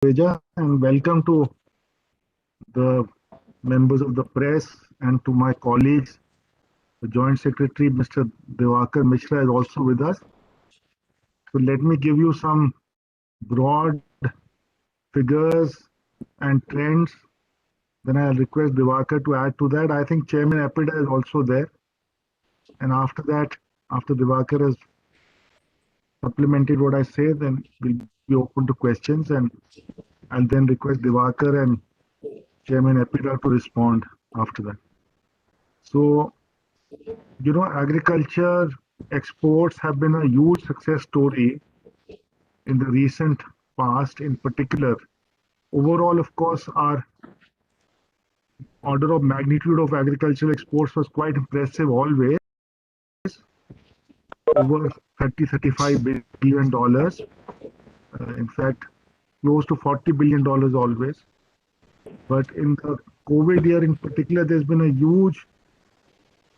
Teja, and welcome to the members of the press and to my colleagues. The Joint Secretary, Mr. Devakar Mishra, is also with us. So let me give you some broad figures and trends. Then I'll request Devakar to add to that. I think Chairman Apida is also there. And after that, after Devakar has supplemented what I say, then we'll be open to questions, and I'll then request Devakar and Chairman Apida to respond after that. So, agriculture exports have been a huge success story in the recent past, in particular. Overall, of course, our order of magnitude of agricultural exports was quite impressive always, over 30, $35 billion. In fact, close to $40 billion always. But in the COVID year in particular, there's been a huge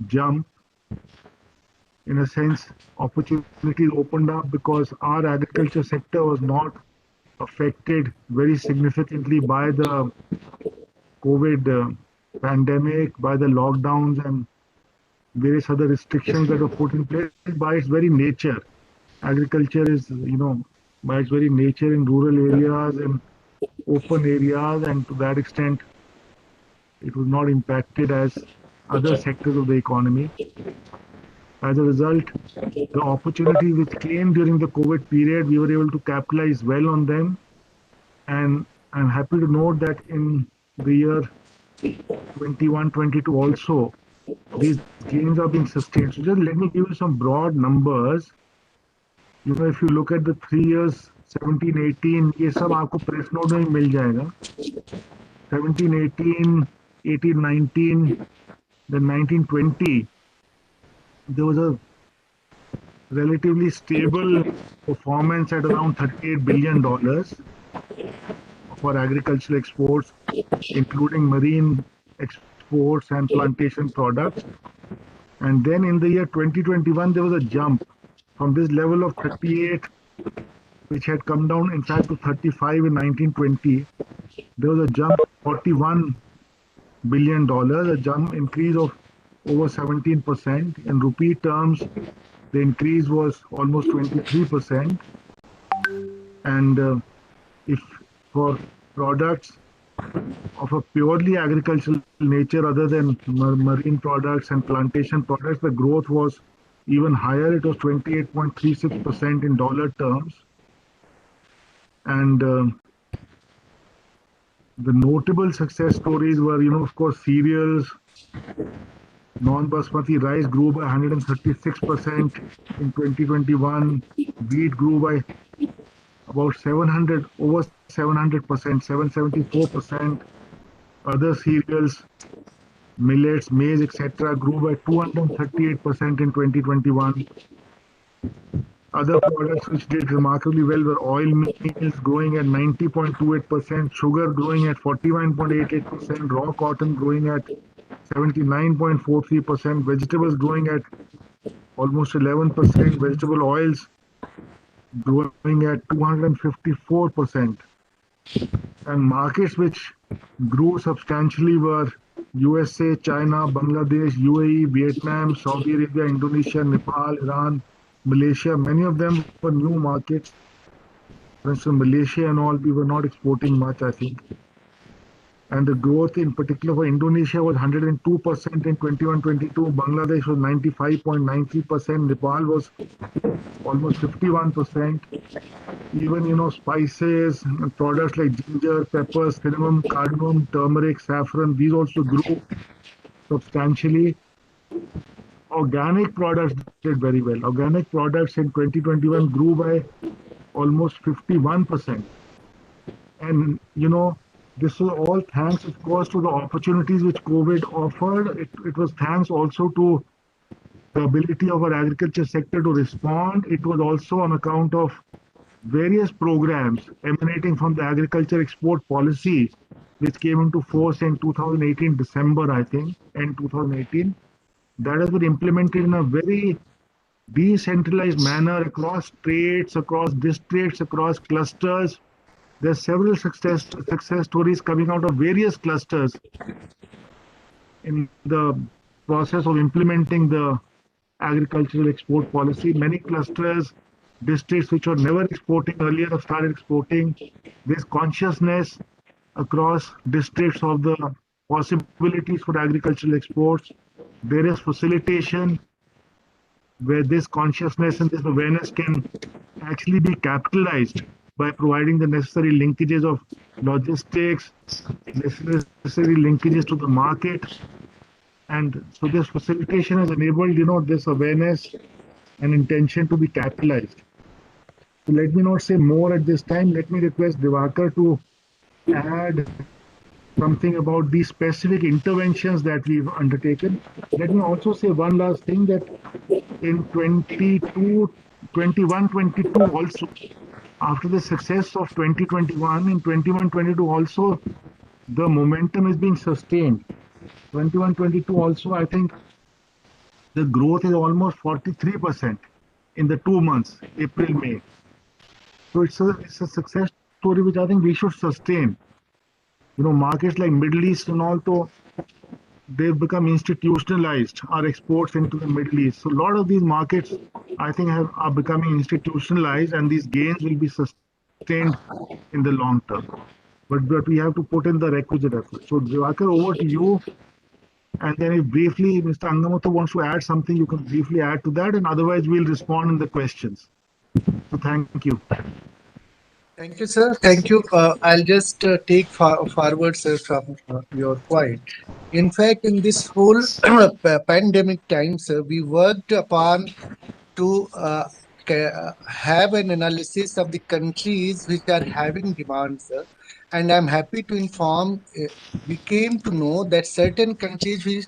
jump. In a sense, opportunities opened up because our agriculture sector was not affected very significantly by the COVID pandemic, by the lockdowns and various other restrictions that were put in place by its very nature. Agriculture is, by its very nature in rural areas and open areas, and to that extent, it was not impacted as other sectors of the economy. As a result, the opportunities which came during the COVID period, we were able to capitalize well on them. And I'm happy to note that in the year 21-22 also, these gains are being sustained. So just let me give you some broad numbers. If you look at the 3 years, 17-18, ये सब आपको press note में मिल जाएगा. 17-18, 18-19, then 19-20, there was a relatively stable performance at around $38 billion for agricultural exports, including marine exports and plantation products. And then in the year 2021, there was a jump from this level of 38, which had come down in fact to 35 in 1920. There was a jump of $41 billion, a jump increase of over 17%. In rupee terms, the increase was almost 23%. And if for products of a purely agricultural nature other than marine products and plantation products, the growth was even higher. It was 28.36% in dollar terms. And the notable success stories were, of course, cereals. Non-basmati rice grew by 136% in 2021. Wheat grew by about over 700%, 774%. Other cereals, millets, maize, etc., grew by 238% in 2021. Other products which did remarkably well were oil meals growing at 90.28%, sugar growing at 41.88%, raw cotton growing at 79.43%, vegetables growing at almost 11%, vegetable oils growing at 254%. And markets which grew substantially were USA, China, Bangladesh, UAE, Vietnam, Saudi Arabia, Indonesia, Nepal, Iran, Malaysia. Many of them were new markets. For instance, Malaysia and all, we were not exporting much, I think. And the growth in particular for Indonesia was 102% in 21-22. Bangladesh was 95.93%. Nepal was almost 51%. Even, spices, products like ginger, peppers, cinnamon, cardamom, turmeric, saffron, these also grew substantially. Organic products did very well. Organic products in 2021 grew by almost 51%. And, this was all thanks, of course, to the opportunities which COVID offered. It was thanks also to the ability of our agriculture sector to respond. It was also on account of various programs emanating from the agriculture export policy, which came into force in 2018, December, I think, and 2018. That has been implemented in a very decentralized manner across states, across districts, across clusters. There's several success stories coming out of various clusters in the process of implementing the agricultural export policy. Many clusters, districts which were never exporting earlier have started exporting. There's consciousness across districts of the possibilities for agricultural exports. There is facilitation where this consciousness and this awareness can actually be capitalized by providing the necessary linkages of logistics, necessary linkages to the market. And so this facilitation has enabled, this awareness and intention to be capitalized. So let me not say more at this time. Let me request Divakar to add something about these specific interventions that we've undertaken. Let me also say one last thing, that in 21, 22 also, after the success of 2021, in 21, 22 also, the momentum is being sustained. 21, 22 also, I think the growth is almost 43% in the 2 months, April, May. So it's a success story which I think we should sustain. Markets like Middle East and also, they've become institutionalized, our exports into the Middle East. So a lot of these markets, I think, are becoming institutionalized, and these gains will be sustained in the long term. But we have to put in the requisite effort. So Divakar, over to you. And then if briefly Mr. Angamoto wants to add something, you can briefly add to that, and otherwise we'll respond in the questions. So thank you. Thank you, sir. Thank you. I'll just take forward, sir, from your point. In fact, in this whole pandemic time, sir, we worked upon to have an analysis of the countries which are having demand, sir. And I'm happy to inform we came to know that certain countries which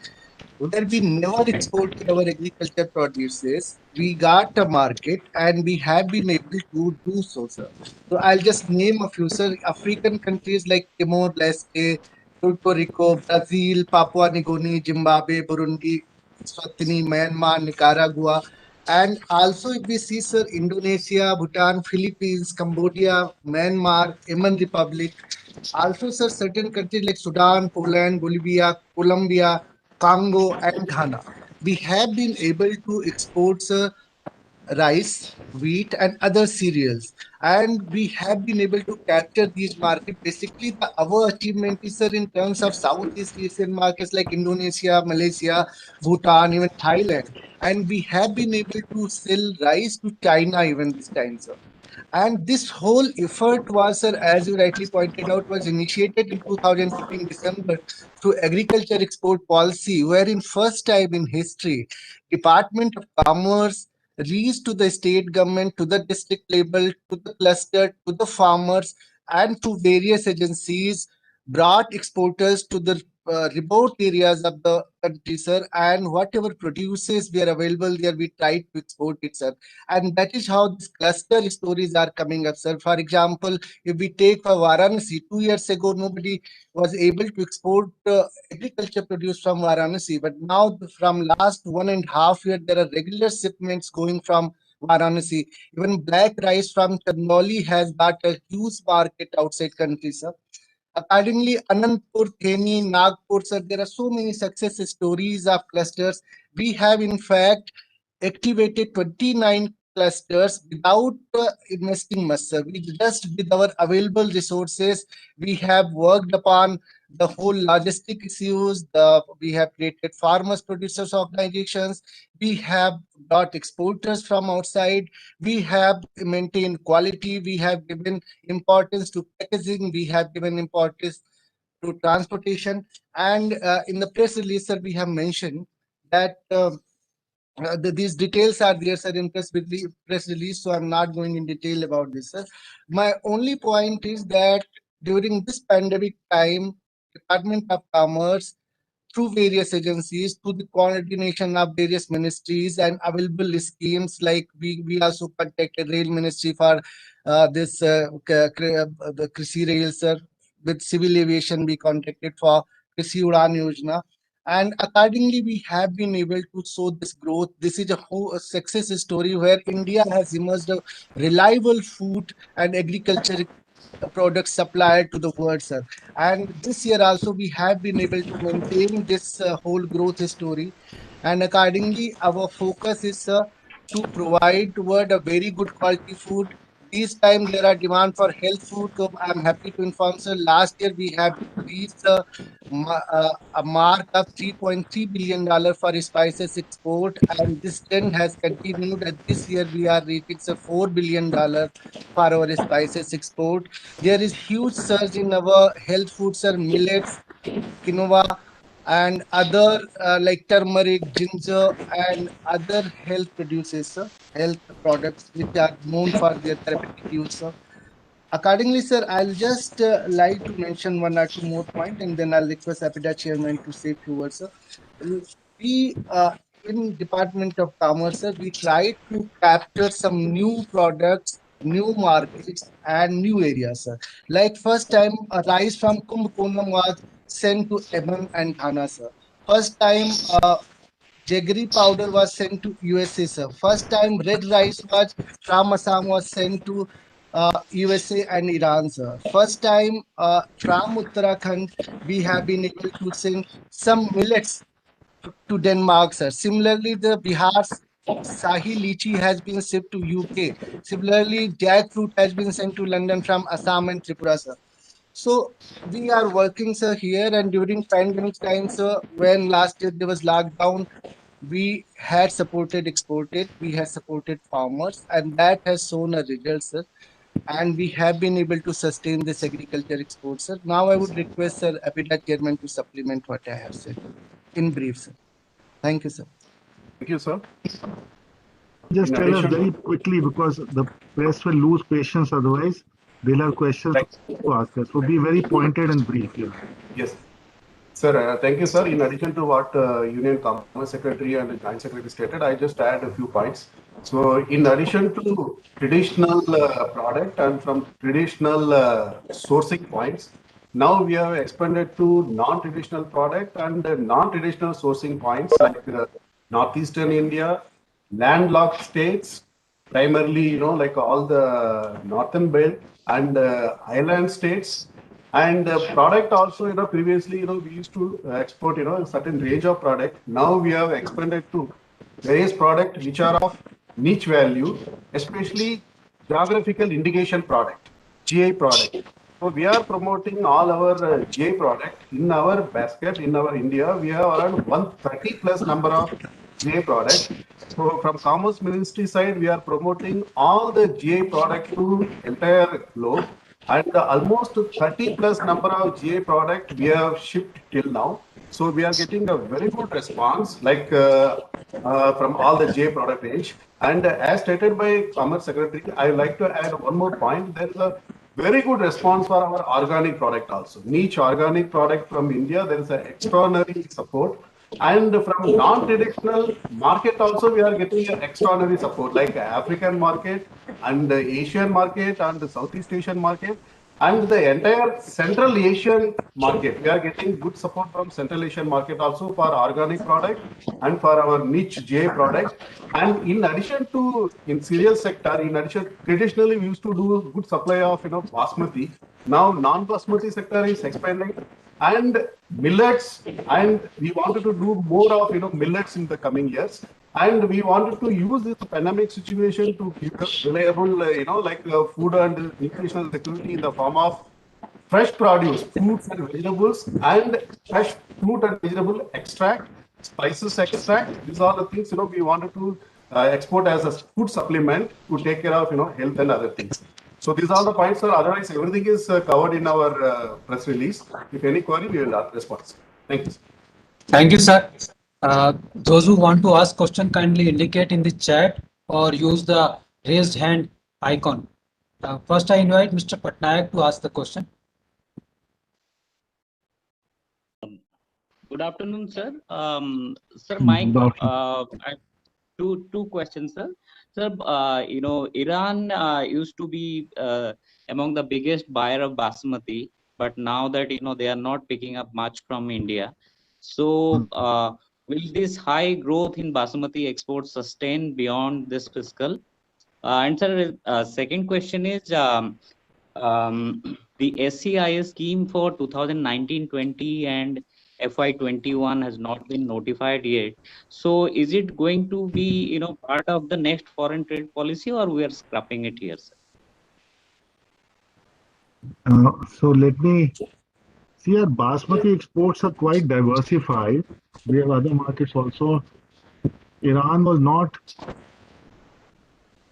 where we never exported our agriculture produces, we got a market and we have been able to do so, sir. So I'll just name a few, sir. African countries like Timor-Leste, Puerto Rico, Brazil, Papua New Guinea, Zimbabwe, Burundi, Swatini, Myanmar, Nicaragua, and also if we see, sir, Indonesia, Bhutan, Philippines, Cambodia, Myanmar, Yemen Republic, also, sir, certain countries like Sudan, Poland, Bolivia, Colombia, Congo, and Ghana. We have been able to export rice, wheat, and other cereals. And we have been able to capture these markets. Basically, our achievement is, sir, in terms of Southeast Asian markets like Indonesia, Malaysia, Bhutan, even Thailand. And we have been able to sell rice to China even this time, sir. And this whole effort was, sir, as you rightly pointed out, was initiated in 2015 December through agriculture export policy, wherein first time in history, Department of Commerce reached to the state government, to the district level, to the cluster, to the farmers, and to various agencies, brought exporters to the remote areas of the country, sir, and whatever produces were available there, we tried to export it, sir. And that is how these cluster stories are coming up, sir. For example, if we take for Varanasi, 2 years ago, nobody was able to export agriculture produce from Varanasi, but now from last 1.5 years, there are regular shipments going from Varanasi. Even black rice from Chandauli has got a huge market outside country, sir. Accordingly, Anandpur, Theni, Nagpur, sir, there are so many success stories of clusters. We have, in fact, activated 29 clusters without investing much, sir. We just with our available resources, we have worked upon the whole logistic issues. We have created farmers producers organizations. We have brought exporters from outside. We have maintained quality. We have given importance to packaging. We have given importance to transportation. And in the press release, sir, we have mentioned that. These details are there, sir, in press release, so I'm not going in detail about this, sir. My only point is that during this pandemic time, Department of Commerce, through various agencies, through the coordination of various ministries and available schemes, like we also contacted Rail Ministry for the Krishi Rail, sir. With civil aviation, we contacted for Krishi Udan Yojana, and accordingly we have been able to show this growth. This is a whole success story where India has emerged a reliable food and agriculture product supplier to the world, sir. And this year also we have been able to maintain this whole growth story. And accordingly, our focus is to provide toward a very good quality food. This time there are demand for health food. So I'm happy to inform, sir. Last year we have reached a mark of $3.3 billion for spices export, and this trend has continued. And this year we are reaching $4 billion for our spices export. There is huge surge in our health foods, sir, millets, quinoa, and other like turmeric, ginger, and other health produces, sir, health products which are known for their therapeutic use, sir. Accordingly, sir, I'll just like to mention one or two more points, and then I'll request APIDA chairman to say a few words, sir. We in Department of Commerce, sir, we try to capture some new products, new markets, and new areas, sir. Like first time, a rice from Kumbh was sent to Yemen and Ghana, sir. First time, jaggery powder was sent to USA, sir. First time, red rice was from Assam was sent to USA and Iran, sir. First time, from Uttarakhand, we have been able to send some millets to Denmark, sir. Similarly, the Bihar's Sahi lychee has been shipped to UK. Similarly, jackfruit has been sent to London from Assam and Tripura, sir. So we are working, sir, here, and during pandemic times, sir, when last year there was lockdown, we had supported exported, we had supported farmers, and that has shown a result, sir. And we have been able to sustain this agriculture export, sir. Now I would request, sir, APIDA chairman to supplement what I have said in brief, sir. Thank you, sir. Thank you, sir. Just In tell us addition- very quickly because the press will lose patience otherwise. They'll have questions to ask us. So be very pointed and brief here. Yes. Sir, thank you, sir. In addition to what Union Commerce Secretary and Joint Secretary stated, I just add a few points. So, in addition to traditional product and from traditional sourcing points, now we have expanded to non-traditional product and non-traditional sourcing points like northeastern India, landlocked states, primarily, like all the northern belt and island states. And product also, previously, we used to export, a certain range of product. Now we have expanded to various products which are of niche value, especially geographical indication product, GI product. So we are promoting all our GI product in our basket in our India. We have around 130 plus number of GI product. So from Commerce Ministry side, we are promoting all the GI product to entire globe. And almost 30 plus number of GI product we have shipped till now. So we are getting a very good response, like from all the GI product range. And as stated by Commerce Secretary, I would like to add one more point. There is a very good response for our organic product also. Niche organic product from India, there is an extraordinary support. And from non-traditional market also, we are getting an extraordinary support, like African market and the Asian market and the Southeast Asian market and the entire Central Asian market. We are getting good support from Central Asian market also for organic product and for our niche J product. And in addition to in cereal sector, in addition, traditionally we used to do good supply of basmati. Now non-basmati sector is expanding and millets, and we wanted to do more of millets in the coming years. And we wanted to use this pandemic situation to give us reliable, food and nutritional security in the form of fresh produce, fruits and vegetables, and fresh fruit and vegetable extract, spices extract. These are the things we wanted to export as a food supplement to take care of health and other things. So these are the points, sir. Otherwise, everything is covered in our press release. If any query, we will respond. Thank you. Thank you, sir. Those who want to ask question kindly indicate in the chat or use the raised hand icon. First, I invite Mr. Patnaik to ask the question. Good afternoon, sir. Sir, Good I have two questions, sir. Sir, Iran used to be among the biggest buyer of basmati, but now that they are not picking up much from India. So, will this high growth in basmati exports sustain beyond this fiscal? And sir, second question is, the SCIS scheme for 2019-20 and FY21 has not been notified yet. So is it going to be, part of the next foreign trade policy, or we are scrapping it here, sir? So let me see, our basmati exports are quite diversified. We have other markets also. Iran was not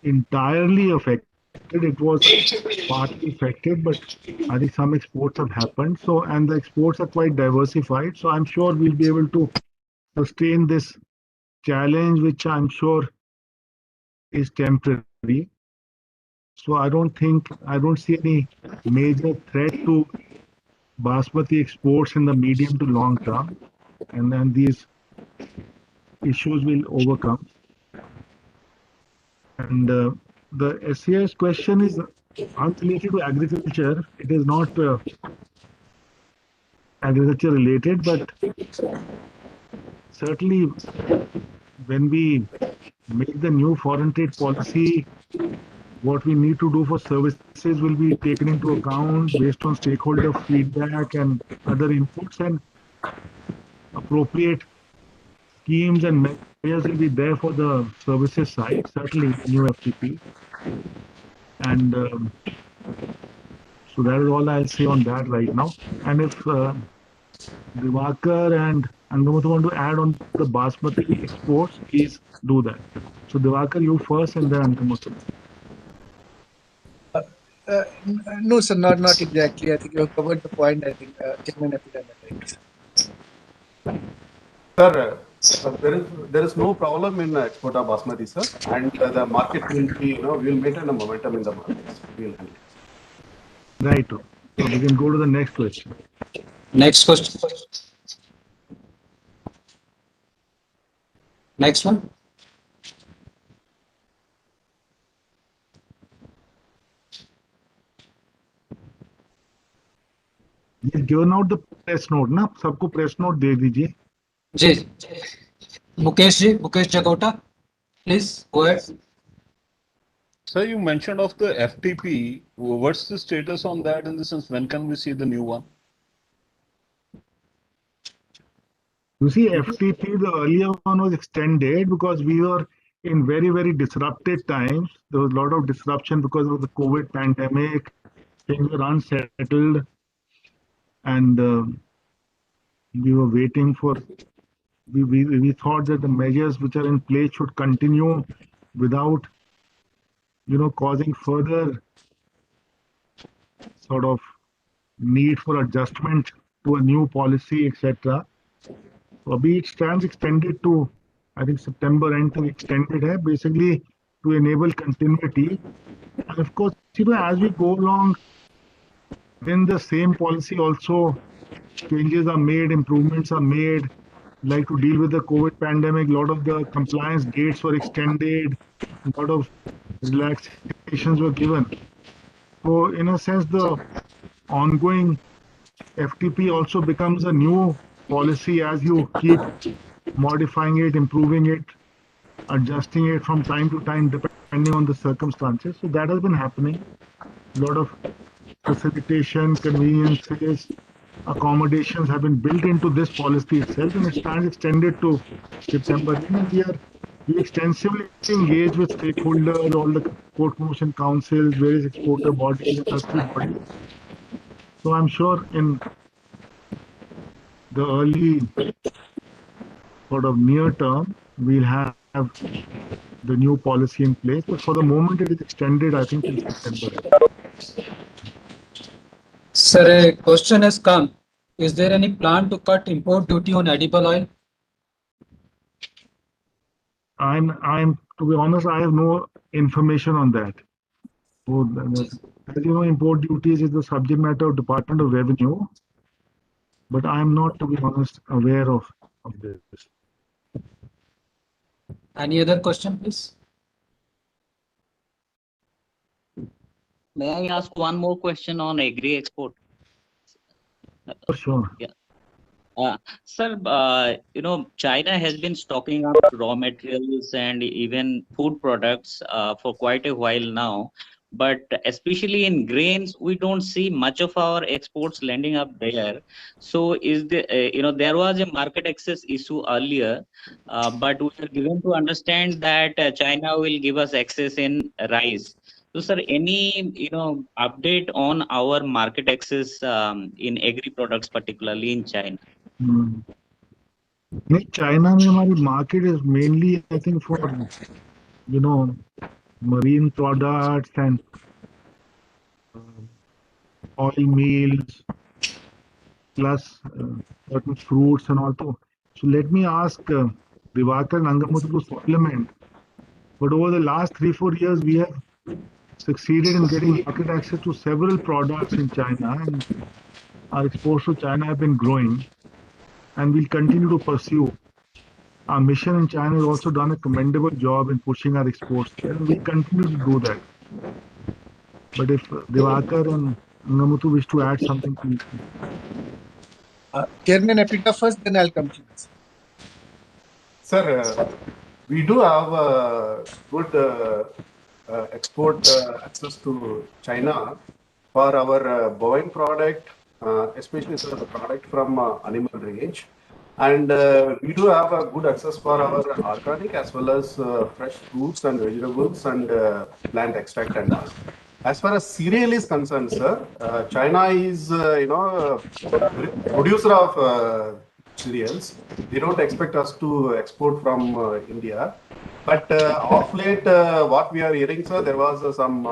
entirely affected. It was partly affected, but I think some exports have happened. So, and the exports are quite diversified. So I'm sure we'll be able to sustain this challenge, which I'm sure is temporary. So I don't see any major threat to basmati exports in the medium to long term. And then these issues will overcome. And the SCIS question is unrelated to agriculture. It is not agriculture related, but certainly when we make the new foreign trade policy, what we need to do for services will be taken into account based on stakeholder feedback and other inputs, and appropriate schemes and measures will be there for the services side, certainly new FTP. And so that is all I'll say on that right now. And if Divakar and Angamata want to add on the basmati exports, please do that. So Divakar, you first and then Angamata. No, sir, not exactly. I think you have covered the point. I think Chairman Epidemic. Sir, there is no problem in export of basmati, sir, and the market will be, we'll maintain a momentum in the markets. We'll handle it. Right. So we can go to the next question. Next question. Next one. You've given out the press note, ना? सबको press note दे दीजिए. जी. Mukesh Jagota, please go ahead. Sir, you mentioned of the FTP. What's the status on that in the sense? When can we see the new one? You see, FTP, the earlier one was extended because we were in very, very disrupted times. There was a lot of disruption because of the COVID pandemic. Things were unsettled, and we were waiting for. We thought that the measures which are in place should continue without, causing further sort of need for adjustment to a new policy, etc. So it stands extended to, I think, September end to extended है, basically to enable continuity. And of course, as we go along, then the same policy also changes are made, improvements are made, like to deal with the COVID pandemic, a lot of the compliance dates were extended, a lot of relaxations were given. So in a sense, the ongoing FTP also becomes a new policy as you keep modifying it, improving it, adjusting it from time to time depending on the circumstances. So that has been happening. A lot of facilitation, conveniences, accommodations have been built into this policy itself, and it stands extended to September. And we extensively engage with stakeholders, all the port promotion councils, various exporter bodies, industry bodies. So I'm sure in the early sort of near term, we'll have the new policy in place. But for the moment, it is extended, I think, till September. Sir, a question has come. Is there any plan to cut import duty on edible oil? To be honest, I have no information on that. So, as you know, import duties is the subject matter of Department of Revenue, but I am not, to be honest, aware of this. Any other question, please? May I ask one more question on agri export? For sure. Yeah. Sir, China has been stocking up raw materials and even food products for quite a while now. but especially in grains, we don't see much of our exports landing up there. So is the there was a market access issue earlier, but we are given to understand that China will give us access in rice. So, sir, any update on our market access in agri products, particularly in China? हम्म, नहीं China में हमारी market is mainly I think for you know marine products and oil meals plus certain fruits and all. So let me ask Divakar Nangamuthu to supplement. But over the last 3-4 years, we have succeeded in getting market access to several products in China, and our exports to China have been growing, and we'll continue to pursue. Our mission in China has also done a commendable job in pushing our exports there, and we'll continue to do that. But if Divakar and Nangamuthu wish to add something, please. Chairman Epita first, then I'll come to you. Sir, we do have good export access to China for our bovine product, especially sir, the product from animal range. And we do have a good access for our organic as well as fresh fruits and vegetables and plant extract and all. As far as cereal is concerned, sir, China is, producer of cereals. They don't expect us to export from India. But of late, what we are hearing, sir, there was some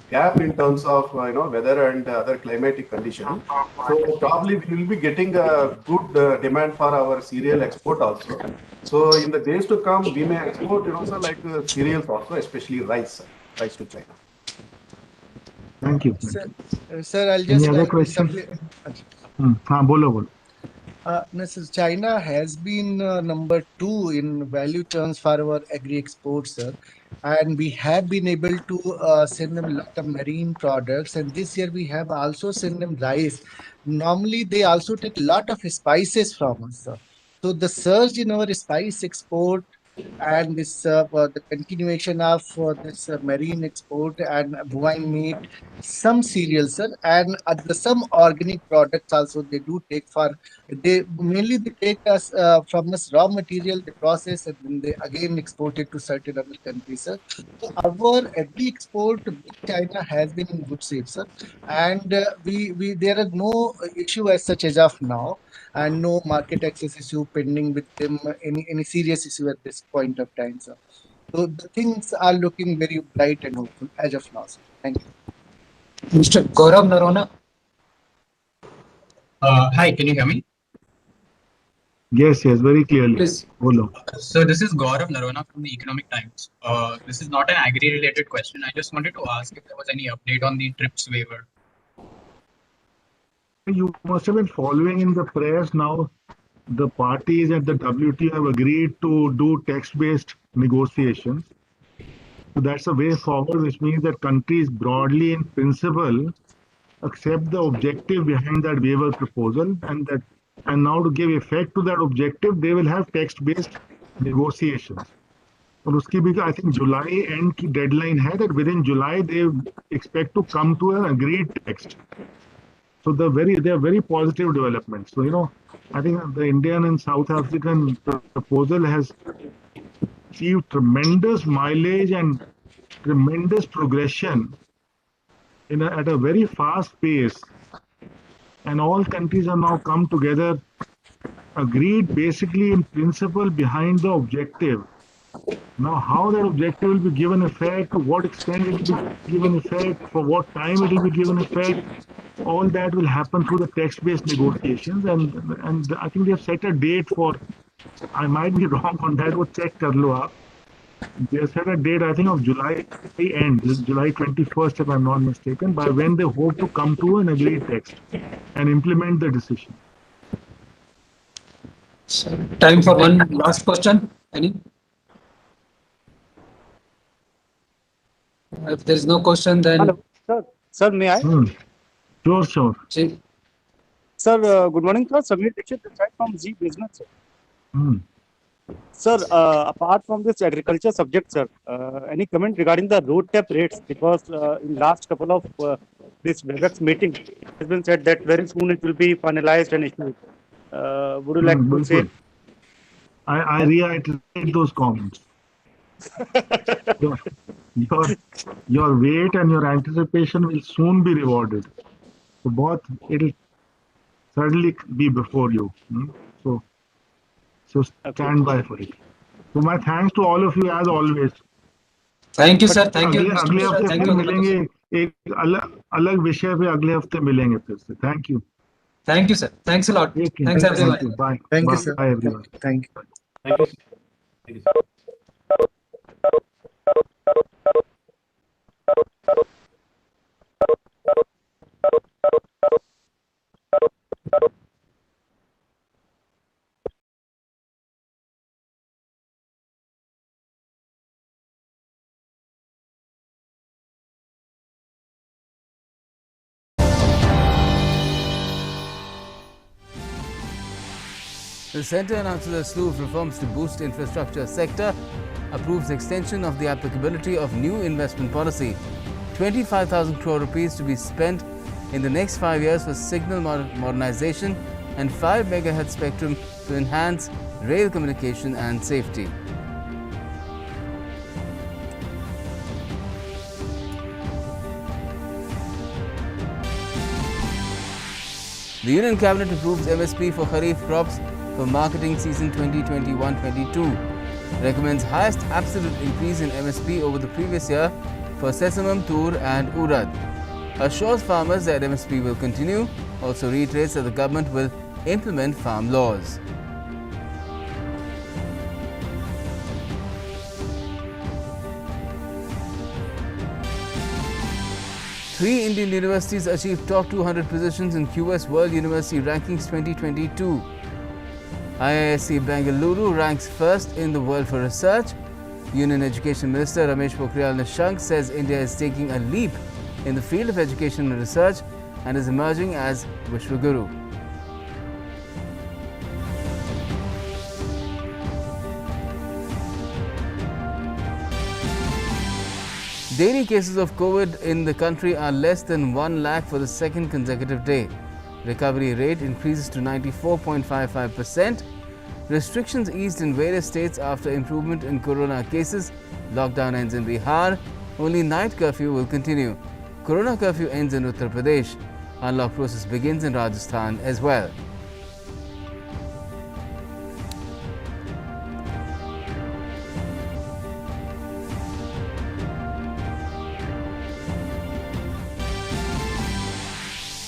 gap in terms of weather and other climatic conditions. So probably we will be getting a good demand for our cereal export also. So in the days to come, we may export, sir, like cereals also, especially rice to China. Thank you. Sir, I'll Any just other like to questions? supplement. Bolo. Mrs. China has been number 2 in value terms for our agri exports, sir. And we have been able to send them a lot of marine products. And this year we have also sent them rice. Normally, they also take a lot of spices from us, sir. So the surge in our spice export and this the continuation of this marine export and bovine meat, some cereals, sir, and some organic products also they do take for they mainly they take us from us raw material, they process and then they again export it to certain other countries, sir. So our agri export with China has been in good shape, sir, and we there are no issue as such as of now, and no market access issue pending with them, any serious issue at this point of time, sir. So the things are looking very bright and hopeful as of now, sir. Thank you. Mr. Gaurav Narona. Hi, can you hear me? Yes, very clearly. Please. Bolo. So this is Gaurav Narona from the Economic Times. This is not an agri-related question. I just wanted to ask if there was any update on the TRIPS waiver. You must have been following in the press now. The parties at the WTO have agreed to do text-based negotiations. So that's a way forward, which means that countries broadly in principle accept the objective behind that waiver proposal, and now to give effect to that objective, they will have text-based negotiations. और उसकी भी I think July end की deadline है that within July they expect to come to an agreed text. So they are very positive developments. So I think the Indian and South African proposal has achieved tremendous mileage and tremendous progression at a very fast pace, and all countries have now come together, agreed basically in principle behind the objective. Now, how that objective will be given effect, to what extent it will be given effect, for what time it will be given effect, all that will happen through the text-based negotiations, and I think they have set a date for. I might be wrong on that. वो check कर लो आप. They have set a date, I think, of July end, July 21st, if I'm not mistaken, by when they hope to come to an agreed text and implement the decision. Time for one last question. Any? If there is no question, then. Hello, sir. Sir, may I? Sure. See, Sir, good morning, sir. Samir Dixit this side from Z Business, sir. Sir, apart from this agriculture subject, sir, any comment regarding the road tap rates? Because in last couple of this WebEx meeting, it has been said that very soon it will be finalized and issued. Would you like to say? Bilkul. I reiterate those comments. Your, your, your wait and your anticipation will soon be rewarded. So both it'll certainly be before you. So stand by for it. So my thanks to all of you as always. Thank you, sir. Thank you, अगले Mr. अगले Mishra. हफ्ते Thank फिर you. मिलेंगे एक अलग अलग विषय पे अगले हफ्ते मिलेंगे फिर से thank you Thank you, sir. Thanks a lot. Take care Thanks, everyone. Thank you bye Thank you, sir. Bye everyone Thank you. Thank you. Thank you, sir. The centre announces a slew of reforms to boost infrastructure sector, approves extension of the applicability of new investment policy, 25,000 crore rupees to be spent in the next 5 years for signal modernization and 5 megahertz spectrum to enhance rail communication and safety. The Union Cabinet approves MSP for Kharif crops for marketing season 2021-22. Recommends highest absolute increase in MSP over the previous year for sesamum, tur and urad. Assures farmers that MSP will continue. Also reiterates that the government will implement farm laws. Three Indian universities achieved top 200 positions in QS World University Rankings 2022. IISc Bengaluru ranks first in the world for research. Union Education Minister Ramesh Pokhriyal Nishank says India is taking a leap in the field of education and research and is emerging as Vishwaguru. Daily cases of COVID in the country are less than 1 lakh for the second consecutive day. Recovery rate increases to 94.55%. Restrictions eased in various states after improvement in corona cases. Lockdown ends in Bihar. Only night curfew will continue. Corona curfew ends in Uttar Pradesh. Unlock process begins in Rajasthan as well.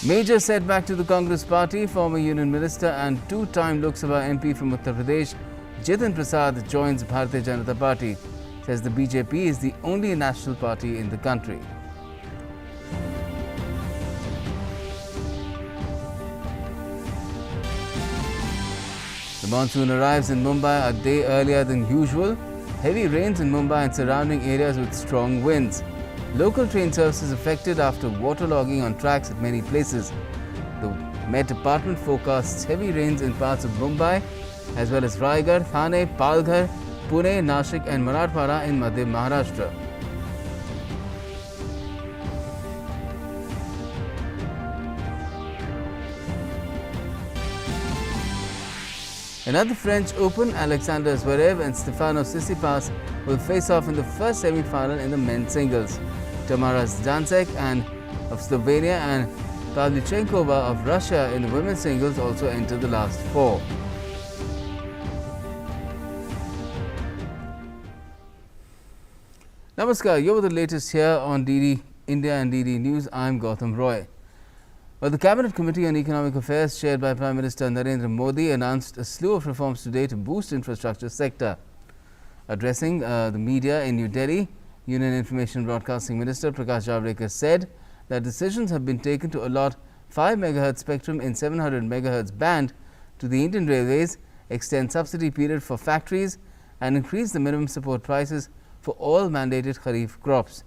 Major setback to the Congress party. Former Union Minister and two-time Lok Sabha MP from Uttar Pradesh, Jitin Prasad joins Bharatiya Janata Party. Says the BJP is the only national party in the country. The monsoon arrives in Mumbai a day earlier than usual. Heavy rains in Mumbai and surrounding areas with strong winds. Local train services affected after waterlogging on tracks at many places. The Met Department forecasts heavy rains in parts of Mumbai as well as Raigad, Thane, Palghar, Pune, Nashik and Marathwada in Madhya Maharashtra. Another French Open, Alexander Zverev and Stefanos Tsitsipas will face off in the first semi-final in the men's singles. Tamaras Dancek of Slovenia and Pavlyuchenkova of Russia in the women's singles also enter the last four. Namaskar, you're the latest here on DD India and DD News. I'm Gautam Roy. Well, the Cabinet Committee on Economic Affairs, chaired by Prime Minister Narendra Modi, announced a slew of reforms today to boost infrastructure sector. Addressing the media in New Delhi, Union Information Broadcasting Minister Prakash Javadekar said that decisions have been taken to allot 5 MHz spectrum in 700 MHz band to the Indian Railways, extend subsidy period for factories and increase the minimum support prices for all mandated Kharif crops.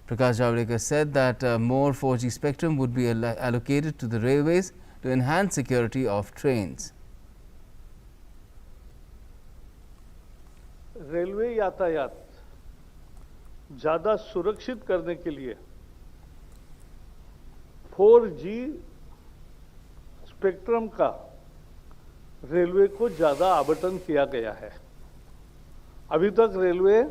Prakash Javadekar said that more 4G spectrum would be allocated to the railways to enhance security of trains. Railway यातायात ज़्यादा सुरक्षित करने के लिए 4G spectrum का railway को ज़्यादा आवंटन किया गया है। अभी तक रेलवे